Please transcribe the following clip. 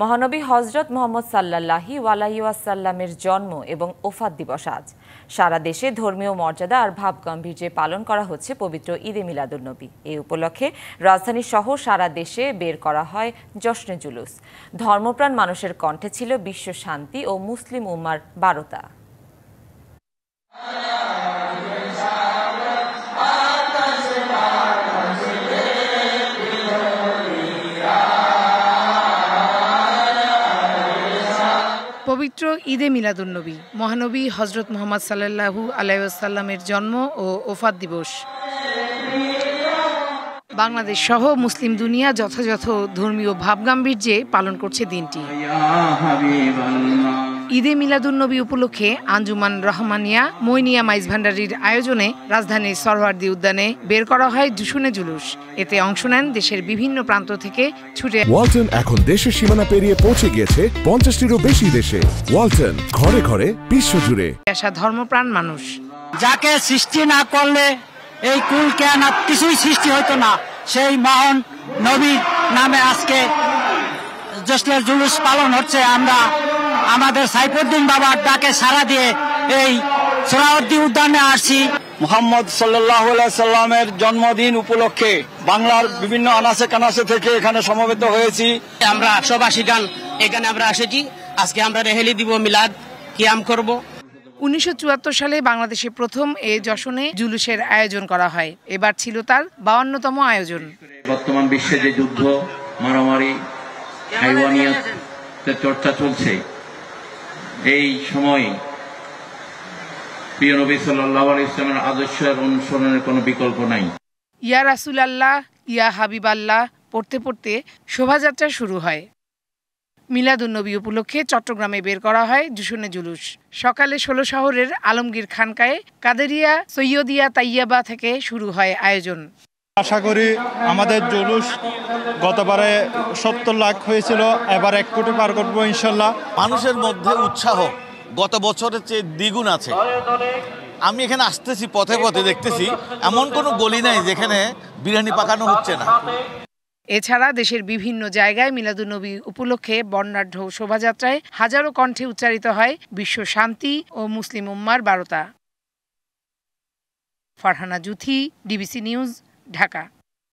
মহানবী হযরত মুহাম্মদ সাল্লাল্লাহু আলাইহি ওয়াসাল্লামের জন্ম এবং ওফাত দিবস আজ। সারা দেশে ধর্মীয় মর্যাদা আর ভাবগাম্ভীর্যে পালন করা হচ্ছে পবিত্র ঈদে মিলাদুন্নবী। এই উপলক্ষে রাজধানী সহ সারা দেশে বের করা হয় জশ্নে জুলুস। ধর্মপ্রাণ মানুষের কণ্ঠে ছিল বিশ্ব শান্তি ও মুসলিম উম্মার বারতা। পবিত্র ঈদে মিলাদুন্নবী, মহানবী হযরত মুহাম্মদ সাল্লাল্লাহু আলাইহি ওয়াসাল্লামের জন্ম ও ওফাত দিবস। বাংলাদেশ সহ মুসলিম দুনিয়া যথাযথ ধর্মীয় ভাবগাম্ভীর্যে পালন করছে দিনটি। ঈদে মিলাদুন্নবী উপলক্ষে আঞ্জুমান রহমানিয়া মইনিয়া মাইজ ভান্ডারীর আয়োজনে রাজধানীর সরওয়ার্দী উদ্যানে বের করা হয় জুশনে জুলুস। এতে অংশ নেন দেশের বিভিন্ন প্রান্ত থেকে ছুটে। ওয়ালটন এখন দেশের সীমানা পেরিয়ে পৌঁছে গিয়েছে 50টিরও বেশি দেশে। ওয়ালটন, ঘরে ঘরে বিশ্বজুড়ে আসা ধর্মপ্রাণ মানুষ। যাকে সৃষ্টি না করলে এই কুল কায়নাত কিছুই সৃষ্টি হতো না, সেই মহান নবীর নামে আজকে জশ্নে জুলুস পালন হচ্ছে। আমরা আমাদের সাইফুদ্দিন বাবার ডাকে সাড়া দিয়ে এই সোহরাওয়ার্দী উদ্যানে আসছি। মুহাম্মদ সাল্লাল্লাহু আলাইহি সাল্লামের জন্মদিন উপলক্ষে বাংলার বিভিন্ন আনাচে কানাচে থেকে এখানে সমবেত হয়েছি। আমরা সবাসী গান এখানে আমরা এসেছি। আজকে আমরা রেহেলি দিব, মিলাদ কিয়াম করব। 1974 সালে বাংলাদেশে প্রথম এই জশনে জুলুসের আয়োজন করা হয়। এবার ছিল তার 52তম আয়োজন। বর্তমান বিশ্বে যে যুদ্ধ, মারামারি, হাইওয়ানিয়াতের চর্চা চলছে, এই সময় প্রিয় নবী সাল্লাল্লাহু আলাইহি ওয়াসাল্লামের আদর্শের অনুসরণের কোনো বিকল্প নাই। ইয়া রাসূলুল্লাহ, ইয়া হাবিবাল্লাহ পড়তে পড়তে শোভাযাত্রা শুরু হয়। মিলাদুন্নবী উপলক্ষে চট্টগ্রামে বের করা হয় জুশনে জুলুস। সকালে 16 শহরের আলমগীর খানকায়ে কাদেরিয়া সৈয়দিয়া তাইয়াবা থেকে শুরু হয় আয়োজন। আশা করি আমাদের জুলুস গতবারে 70 লাখ হয়েছিল, এবার 1 কোটি পার করবো ইনশাল্লাহ। মানুষের মধ্যে উৎসাহ গত বছরের চেয়ে দ্বিগুণ আছে। আমি এখানে আসতেছি, পথে পথে দেখতেছি এমন কোনো গলি নাই যেখানে বিরিয়ানি পাকানো হচ্ছে না। এছাড়া দেশের বিভিন্ন জায়গায় মিলাদুন্নবী উপলক্ষে বর্ণাঢ্য শোভাযাত্রায় হাজারো কণ্ঠে উচ্চারিত হয় বিশ্ব শান্তি ও মুসলিম উম্মার বারতা। Farhana Juthi, DBC news, Dhaka.